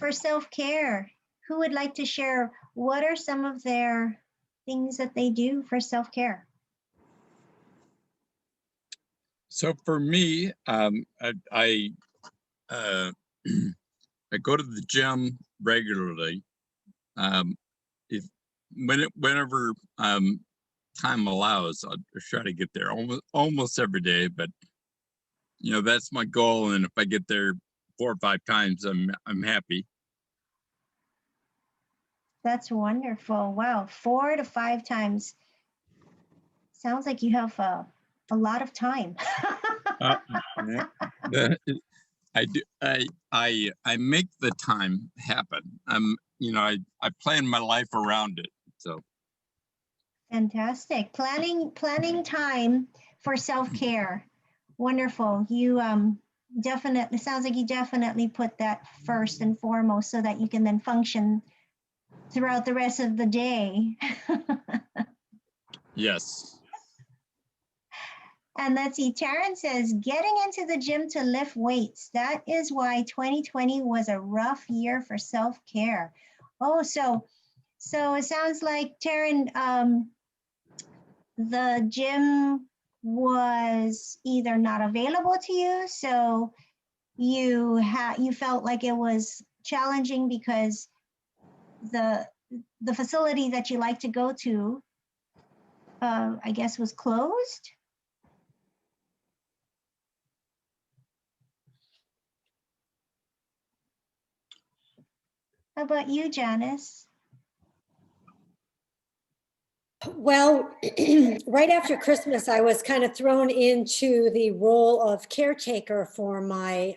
for self-care, who would like to share what are some of their things that they do for self-care? So for me, I uh, I go to the gym regularly. If whenever time allows, I'll try to get there almost every day. But that's my goal, and if I get there 4 or 5 times, I'm happy. That's wonderful. Wow, 4 to 5 times. Sounds like you have a lot of time. I do. I make the time happen. I plan my life around it. So Fantastic. Planning time for self-care. Wonderful. You definitely sounds like you definitely put that first and foremost so that you can then function throughout the rest of the day. yes. And let's see, Taryn says, getting into the gym to lift weights. That is why 2020 was a rough year for self-care. Oh, so it sounds like, Taryn, the gym was either not available to you, so you felt like it was challenging because the facility that you like to go to, I guess, was closed. How about you, Janice? Well, right after Christmas, I was kind of thrown into the role of caretaker for my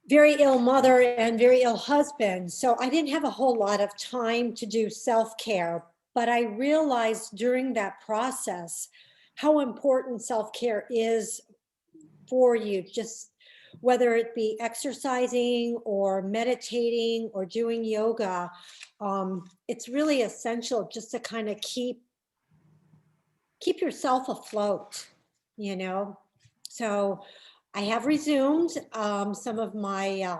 very ill mother and very ill husband. So I didn't have a whole lot of time to do self-care, but I realized during that process how important self-care is for you, just whether it be exercising or meditating or doing yoga. It's really essential just to kind of keep yourself afloat, So I have resumed some of my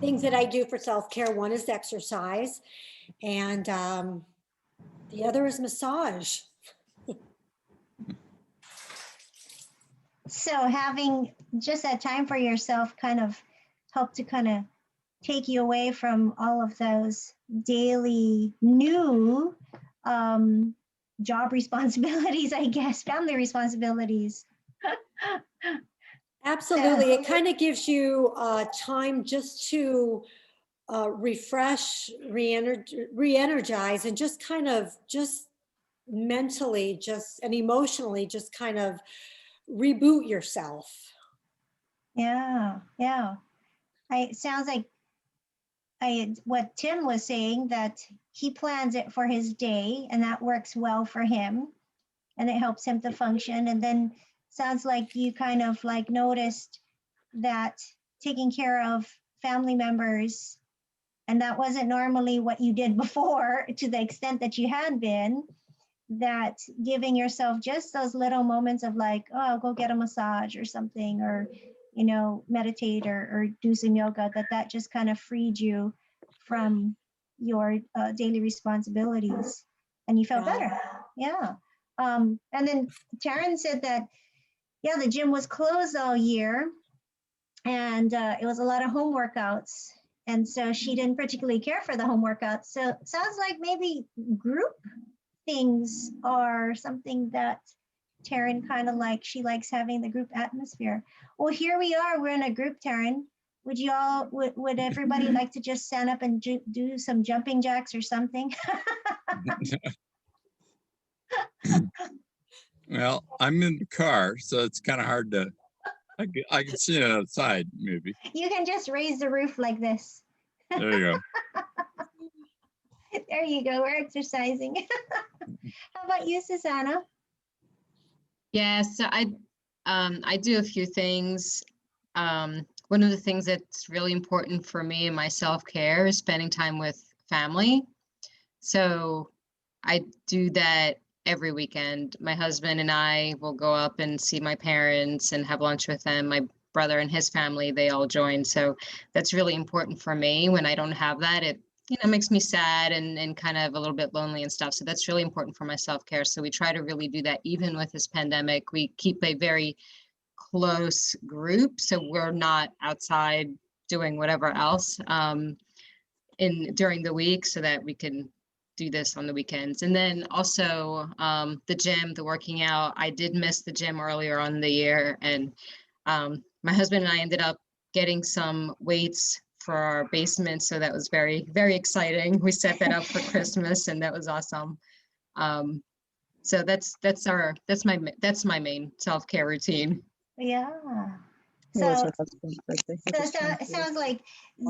things that I do for self-care. One is exercise, and the other is massage. So having just that time for yourself kind of helped to kind of take you away from all of those daily new job responsibilities, I guess, family responsibilities. Absolutely. It kind of gives you time just to refresh, re-energize, and just kind of just mentally and emotionally just kind of reboot yourself. Yeah. It sounds like what Tim was saying, that he plans it for his day and that works well for him and it helps him to function. And then sounds like you kind of like noticed that taking care of family members, and that wasn't normally what you did before to the extent that you had been, that giving yourself just those little moments of like, oh, I'll go get a massage or something, or meditate or do some yoga, that just kind of freed you from your daily responsibilities and you felt better. Yeah. And then Taryn said that, yeah, the gym was closed all year and it was a lot of home workouts. And so she didn't particularly care for the home workouts. So it sounds like maybe group things are something that Taryn kind of like. She likes having the group atmosphere. Well, here we are. We're in a group, Taryn. Would everybody like to just stand up and do some jumping jacks or something? Well, I'm in the car, so it's kind of hard to. I can see it outside, maybe. You can just raise the roof like this. There you go. There you go. We're exercising. How about you, Susanna? Yes, so I do a few things. One of the things that's really important for me in my self-care is spending time with family. So I do that every weekend. My husband and I will go up and see my parents and have lunch with them. My brother and his family, they all joined. So that's really important for me. When I don't have that, it makes me sad and kind of a little bit lonely and stuff. So that's really important for my self-care. So we try to really do that even with this pandemic. We keep a very close group, so we're not outside doing whatever else during the week, so that we can do this on the weekends. And then also the gym, the working out. I did miss the gym earlier on in the year, and my husband and I ended up getting some weights for our basement, so that was very, very exciting. We set that up for Christmas, and that was awesome. So that's my main self-care routine. Yeah. It was So her husband's birthday. So it sounds like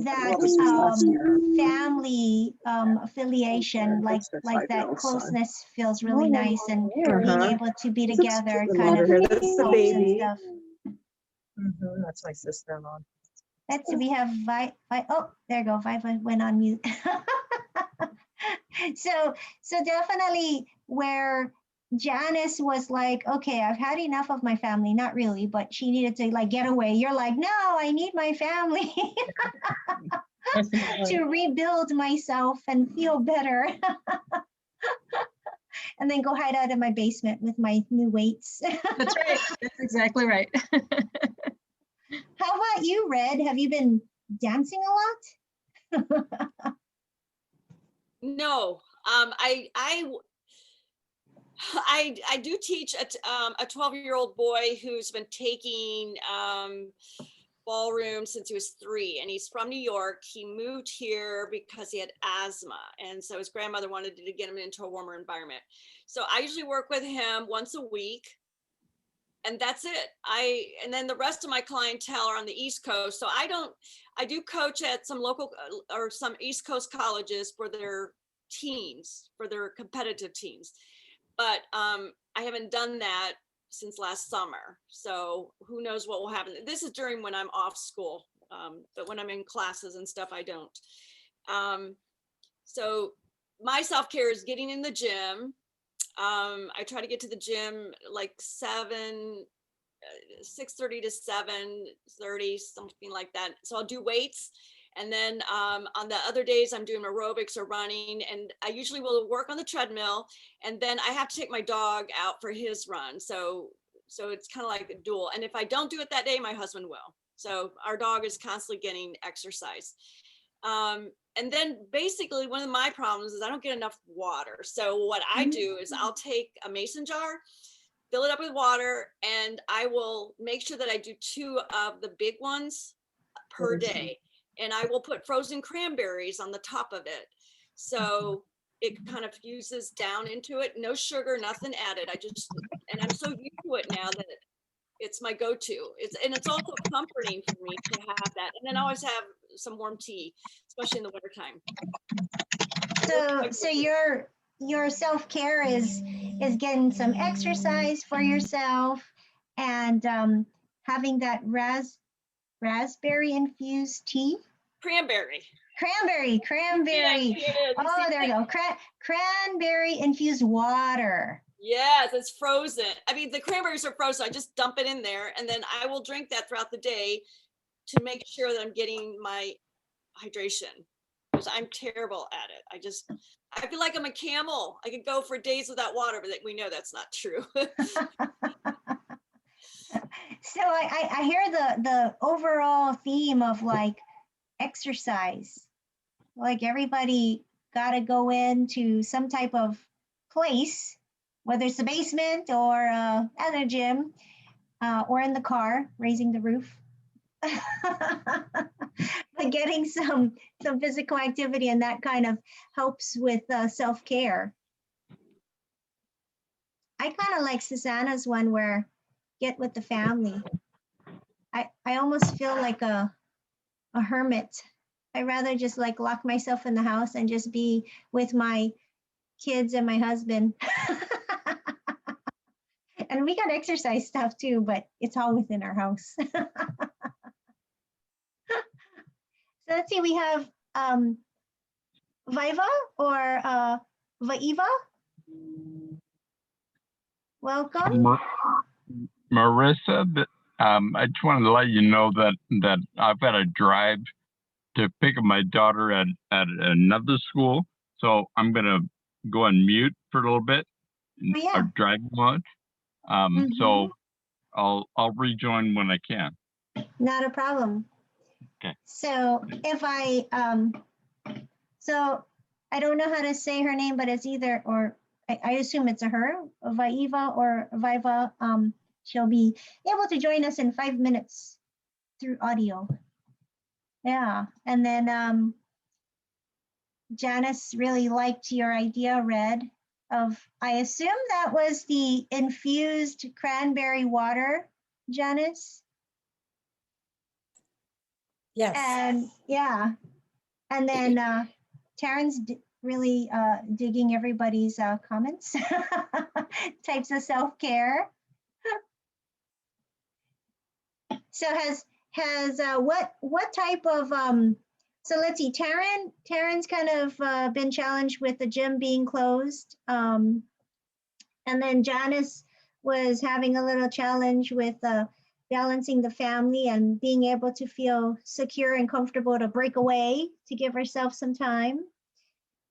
that What was his last year? family affiliation, like Their that 5-year-old son. closeness feels really Oh, nice, and uh-huh. being able to be That's a together cute kind of little letter. That's the helps and baby. stuff. That's my sister-in-law. Let's see, we have oh, there you go. Viva went on mute. So definitely where Janice was like, okay, I've had enough of my family. Not really, but she needed to like get away. You're like, no, I need my family to rebuild myself and feel better. And then go hide out in my basement with my new weights. That's right. That's exactly right. How about you, Red? Have you been dancing a lot? No, I do teach a 12-year-old boy who's been taking ballroom since he was 3, and he's from New York. He moved here because he had asthma, and so his grandmother wanted to get him into a warmer environment. So I usually work with him once a week, and that's it. And then the rest of my clientele are on the East Coast. So I do coach at some local or some East Coast colleges for their teams, for their competitive teams. But I haven't done that since last summer. So who knows what will happen. This is during when I'm off school, but when I'm in classes and stuff, I don't. So my self-care is getting in the gym. I try to get to the gym like 6:30 to 7:30, something like that. So I'll do weights. And then on the other days, I'm doing aerobics or running. And I usually will work on the treadmill. And then I have to take my dog out for his run. So it's kind of like a dual. And if I don't do it that day, my husband will. So our dog is constantly getting exercise. And then basically one of my problems is I don't get enough water. So what I do is I'll take a mason jar, fill it up with water, and I will make sure that I do 2 of the big ones per day. And I will put frozen cranberries on the top of it. So it kind of fuses down into it. No sugar, nothing added. And I'm so used to it now that it's my go-to. It's also comforting for me to have that. And then I always have some warm tea, especially in the wintertime. So your self-care is getting some exercise for yourself and having that raspberry infused tea. Cranberry. Yeah, oh, there you go. Cranberry infused water. Yes, it's frozen. I mean, the cranberries are frozen. I just dump it in there, and then I will drink that throughout the day to make sure that I'm getting my hydration, because I'm terrible at it. I feel like I'm a camel. I could go for days without water, but we know that's not true. So I hear the overall theme of like exercise, like everybody got to go into some type of place, whether it's the basement or at a gym or in the car, raising the roof. But getting some physical activity, and that kind of helps with self-care. I kind of like Susanna's one where get with the family. I almost feel like a hermit. I'd rather just like lock myself in the house and just be with my kids and my husband. And we got exercise stuff too, but it's all within our house. So let's see, we have Viva or Vaiva. Welcome. Marissa, I just wanted to let you know that I've got to drive to pick up my daughter at another school. So I'm gonna go on mute for a little bit. Oh, yeah. Our driving lunch. So I'll rejoin when I can. Not a problem. Okay. So if so I don't know how to say her name, but it's either, or I assume it's a her, Vaiva or Viva. She'll be able to join us in 5 minutes through audio. Yeah. And then Janice really liked your idea, Red, of, I assume that was the infused cranberry water, Janice? Yes. And yeah. And then Taryn's really digging everybody's comments, types of self-care. So has what type of so let's see, Taryn's kind of been challenged with the gym being closed, and then Janice was having a little challenge with balancing the family and being able to feel secure and comfortable to break away to give herself some time.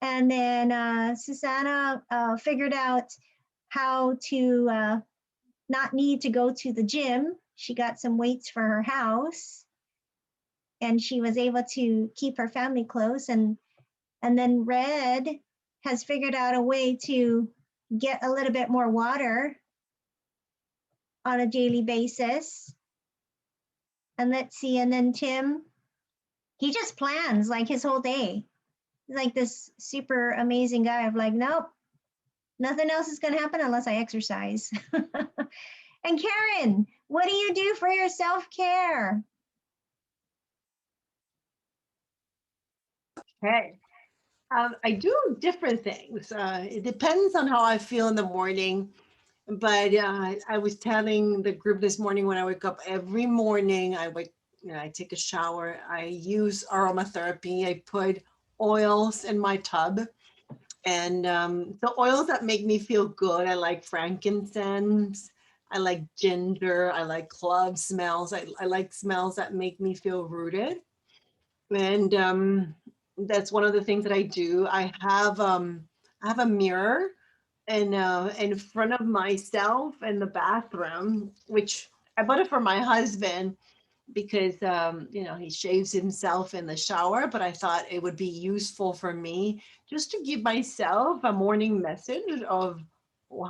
And then Susanna figured out how to not need to go to the gym. She got some weights for her house and she was able to keep her family close. And then Red has figured out a way to get a little bit more water on a daily basis. And let's see, and then Tim, he just plans like his whole day. He's like this super amazing guy of like, nope, nothing else is going to happen unless I exercise. And Karen, what do you do for your self-care? Okay. I do different things. It depends on how I feel in the morning. But I was telling the group this morning when I wake up every morning, I take a shower. I use aromatherapy. I put oils in my tub. And the oils that make me feel good, I like frankincense. I like ginger. I like clove smells. I like smells that make me feel rooted. And that's one of the things that I do. I have a mirror in front of myself in the bathroom, which I bought it for my husband because he shaves himself in the shower, but I thought it would be useful for me just to give myself a morning message of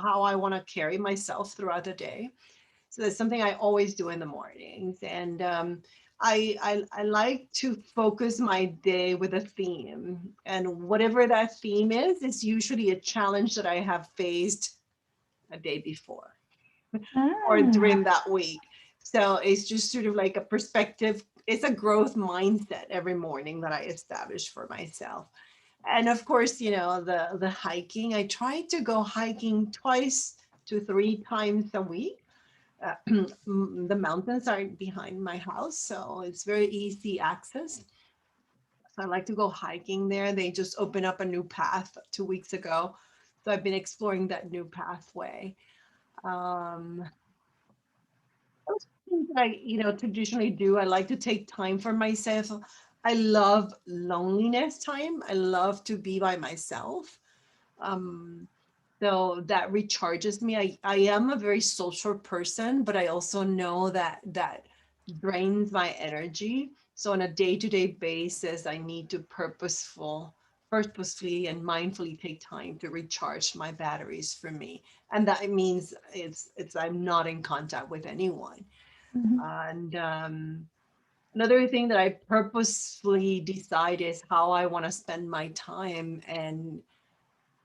how I want to carry myself throughout the day. So that's something I always do in the mornings. And I like to focus my day with a theme. And whatever that theme is usually a challenge that I have faced a day before or during that week. So it's just sort of like a perspective. It's a growth mindset every morning that I establish for myself. And of course, the hiking, I try to go hiking 2 to 3 times a week. The mountains are behind my house, so it's very easy access. So I like to go hiking there. They just opened up a new path 2 weeks ago. So I've been exploring that new pathway. Those things that I traditionally do. I like to take time for myself. I love loneliness time. I love to be by myself. So that recharges me. I am a very social person, but I also know that drains my energy. So on a day-to-day basis, I need to purposefully and mindfully take time to recharge my batteries for me. And that means it's I'm not in contact with anyone. And another thing that I purposefully decide is how I want to spend my time and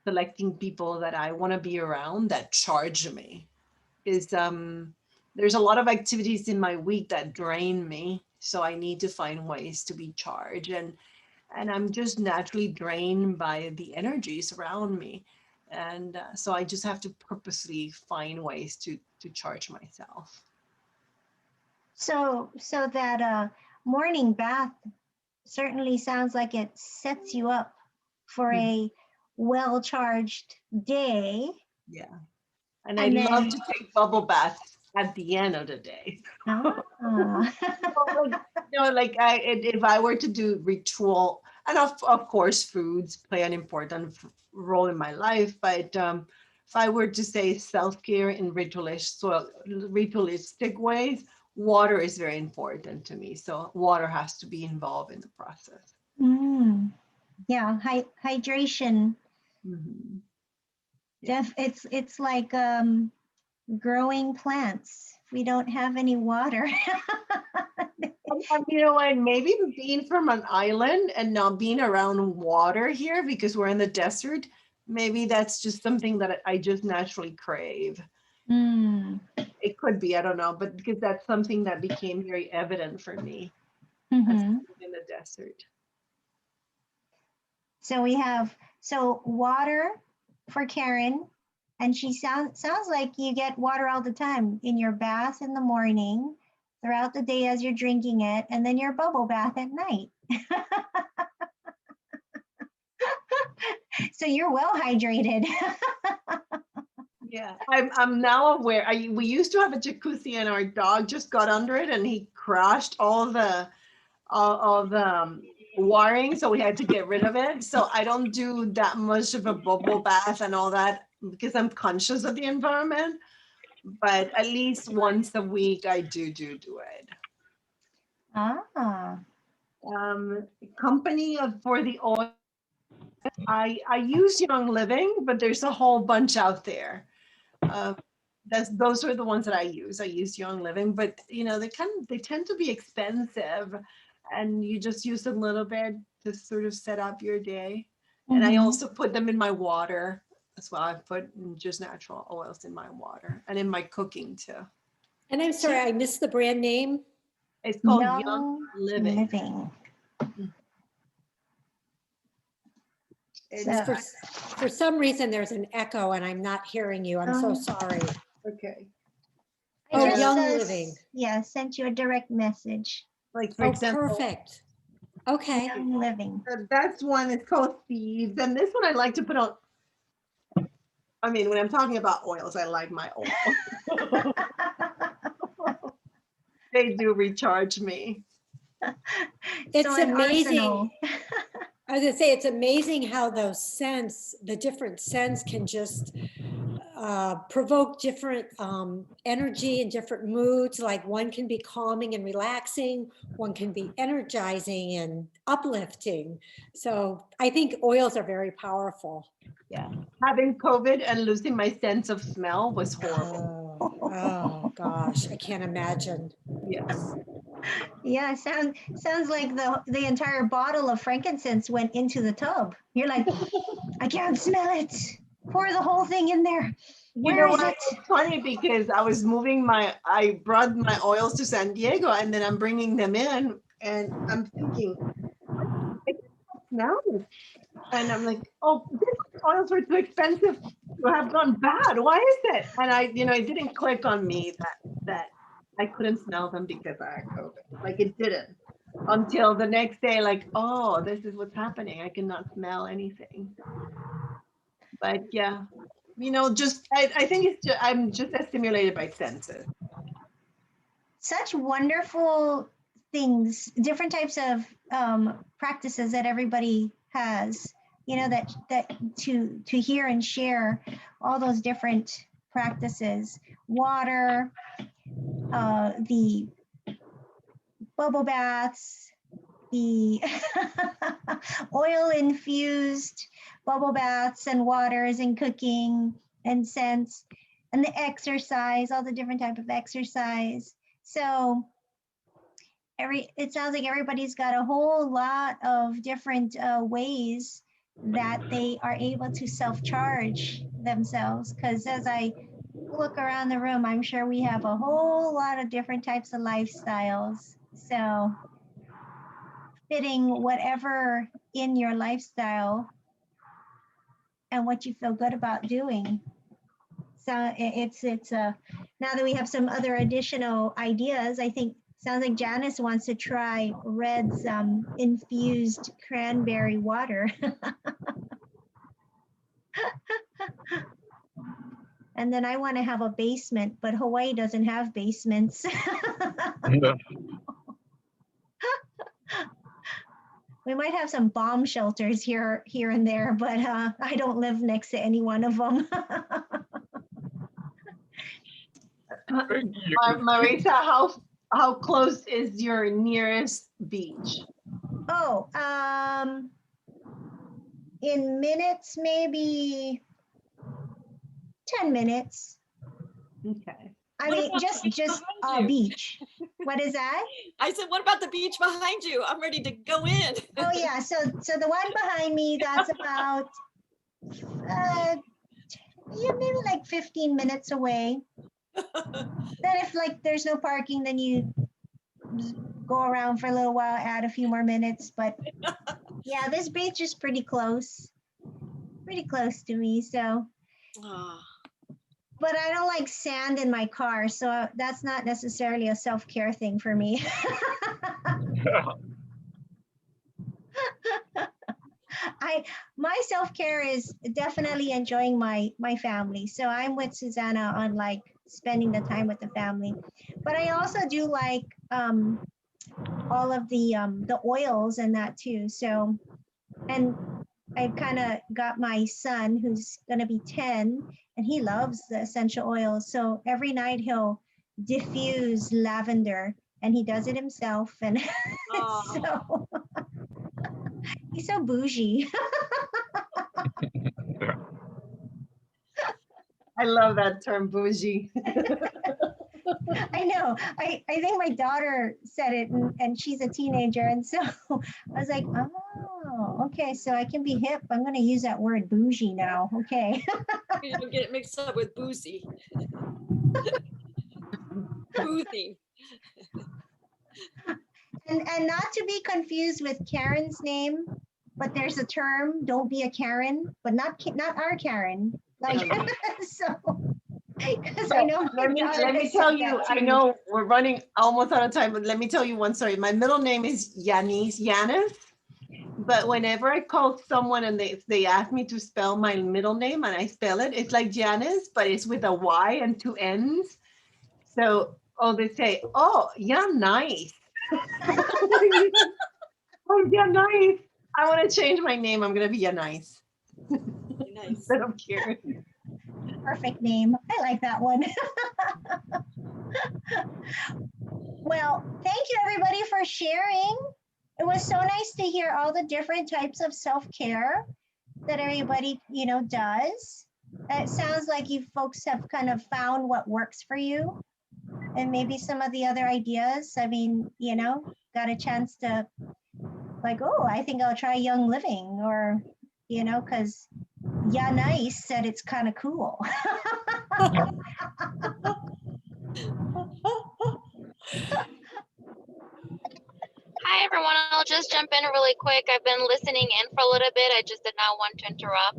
selecting people that I want to be around that charge me. Is there's a lot of activities in my week that drain me, so I need to find ways to be charged, and I'm just naturally drained by the energies around me, and so I just have to purposely find ways to charge myself. So that morning bath certainly sounds like it sets you up for a well-charged day. Yeah. And I love to take bubble baths at the end of the day. Ah. Like if I were to do ritual, and of course foods play an important role in my life, but if I were to say self-care in ritualistic ways, water is very important to me. So water has to be involved in the process. Mm. Yeah, hydration. Mhm. Yeah. It's like growing plants. If we don't have any water. You know what? Maybe being from an island and not being around water here because we're in the desert, maybe that's just something that I just naturally crave. Mm. It could be, I don't know, but because that's something that became very evident for me as Hmm. in the desert. So we have water for Karen, and she sounds like you get water all the time in your bath in the morning, throughout the day as you're drinking it, and then your bubble bath at night. So you're well hydrated. Yeah, I'm now aware. We used to have a jacuzzi and our dog just got under it and he crashed all the wiring, so we had to get rid of it. So I don't do that much of a bubble bath and all that because I'm conscious of the environment. But at least once a week, I do it. Ah. Company for the oil. I use Young Living, but there's a whole bunch out there. Those are the ones that I use. I use Young Living, but they tend to be expensive, and you just use a little bit to sort of set up your day. And I Mhm. also put them in my water as well. I put just natural oils in my water and in my cooking too. And I'm sorry, I missed the brand name. It's called Young Young Living. Living. So, For some reason, there's an echo and I'm not hearing you. I'm so sorry. Okay. Oh, I just Young Living. Yeah, sent you a direct message. Like for Oh, example, perfect. Okay. Young Living. that's one. It's called Thieves, and this one I like to put on. I mean, when I'm talking about oils, I like my oil. They do recharge me. It's So an amazing. arsenal. I was gonna say, it's amazing how those scents, the different scents can just provoke different energy and different moods. Like one can be calming and relaxing, one can be energizing and uplifting. So I think oils are very powerful. Yeah. Having COVID and losing my sense of smell was horrible. Oh gosh, I can't imagine. Yes. Yeah, sounds like the entire bottle of frankincense went into the tub. You're like, I can't smell it. Pour the whole thing in there. Where is it? It's funny because I brought my oils to San Diego and then I'm bringing them in and I'm thinking, I can't smell it. And I'm like, oh, these oils were too expensive to have gone bad. Why is it? And it didn't click on me that I couldn't smell them because I had COVID. Like it didn't until the next day, like, oh, this is what's happening. I cannot smell anything. But yeah, I think I'm just stimulated by senses. Such wonderful things, different types of practices that everybody has. That to hear and share all those different practices. Water, the bubble baths, the oil infused bubble baths and waters and cooking and scents, and the exercise, all the different type of exercise. So it sounds like everybody's got a whole lot of different ways that they are able to self-charge themselves, because as I look around the room, I'm sure we have a whole lot of different types of lifestyles. So fitting whatever in your lifestyle and what you feel good about doing. So it's now that we have some other additional ideas, I think sounds like Janice wants to try Red's infused cranberry water. And then I want to have a basement, but Hawaii doesn't have basements. We might have some bomb shelters here and there, but I don't live next to any one of them. Marisa, how close is your nearest beach? Oh, in minutes, maybe 10 minutes. Okay. I What mean, about just the beach a behind you? beach. What is that? I said, what about the beach behind you? I'm ready to go in. Oh yeah, so the one behind me, that's about yeah, maybe like 15 minutes away. Then if like there's no parking, then you go around for a little while, add a few more minutes. But yeah, this beach is pretty close to me. So, Ah, but I don't like sand in my car, so that's not necessarily a self-care thing for me. My self-care is definitely enjoying my family. So I'm with Susanna on like spending the time with the family. But I also do like all of the oils and that too. So, and I kind of got my son who's going to be 10 and he loves the essential oils. So every night he'll diffuse lavender and he does it himself. And oh, so he's so bougie. I love that term, bougie. I know. I think my daughter said it and she's a teenager. And so I was like, oh, okay. So I can be hip. I'm going to use that word bougie now. Okay. you don't get it mixed up with boozy. Boozy. And not to be confused with Karen's name, but there's a term, don't be a Karen, but not our Karen. Like, so, because I know my daughter Let me has tell said you, that I too. know we're running almost out of time, but let me tell you one story. My middle name is Yanis, but whenever I call someone and they ask me to spell my middle name and I spell it, it's like Janice, but it's with a Y and two N's. So, they say, oh, yeah, nice. Oh, yeah, nice. I want to change my name. I'm going to be Nice. Nice. Instead of Karen. Perfect name. I like that one. Well, thank you everybody for sharing. It was so nice to hear all the different types of self-care that everybody, does. It sounds like you folks have kind of found what works for you and maybe some of the other ideas. I mean, got a chance to like, oh, I think I'll try Young Living or, because yeah, nice said it's kind of cool. Hi, everyone. I'll just jump in really quick. I've been listening in for a little bit. I just did not want to interrupt,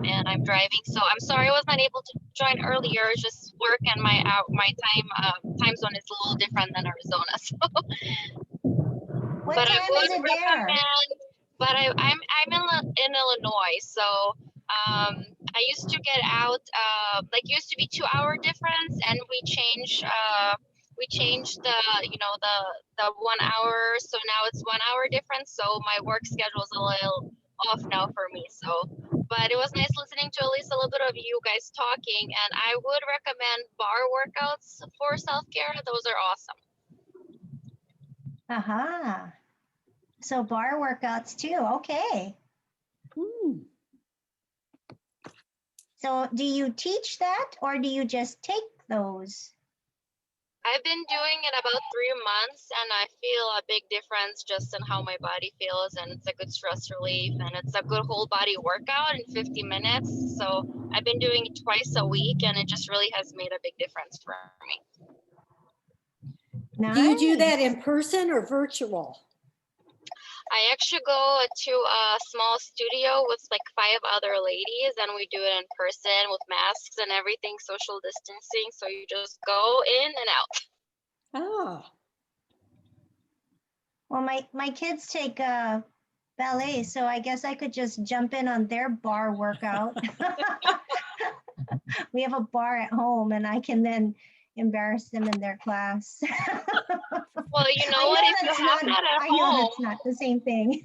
and I'm driving, so I'm sorry I was not able to join earlier. It's just work and my time zone is a little different than Arizona. So, What but I time would is it there? recommend. But I'm in Illinois, so I used to get out. Like used to be 2 hour difference, and we changed the the 1 hour, so now it's 1 hour difference, so my work schedule is a little off now for me. So but it was nice listening to at least a little bit of you guys talking, and I would recommend bar workouts for self-care. Those are awesome. Aha. So bar workouts too. Okay. So do you teach that or do you just take those? I've been doing it about 3 months, and I feel a big difference just in how my body feels, and it's a good stress relief, and it's a good whole body workout in 50 minutes. So I've been doing it twice a week, and it just really has made a big difference for me. Nice. Do you do that in person or virtual? I actually go to a small studio with like 5 other ladies, and we do it in person with masks and everything, social distancing. So you just go in and out. Oh, Well, my kids take ballet, so I guess I could just jump in on their bar workout. We have a bar at home and I can then embarrass them in their class. Well, you know I what? know If you that's have not, that at I know home, that's not the same thing.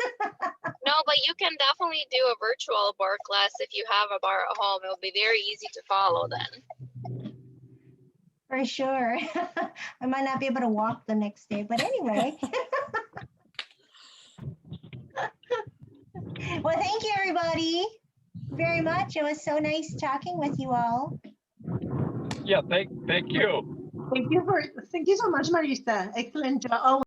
no, but you can definitely do a virtual bar class if you have a bar at home. It'll be very easy to follow then. For sure. I might not be able to walk the next day, but anyway. Well, thank you, everybody, very much. It was so nice talking with you all. Yeah, thank you. Thank you so much, Marisa. Excellent job. Oh,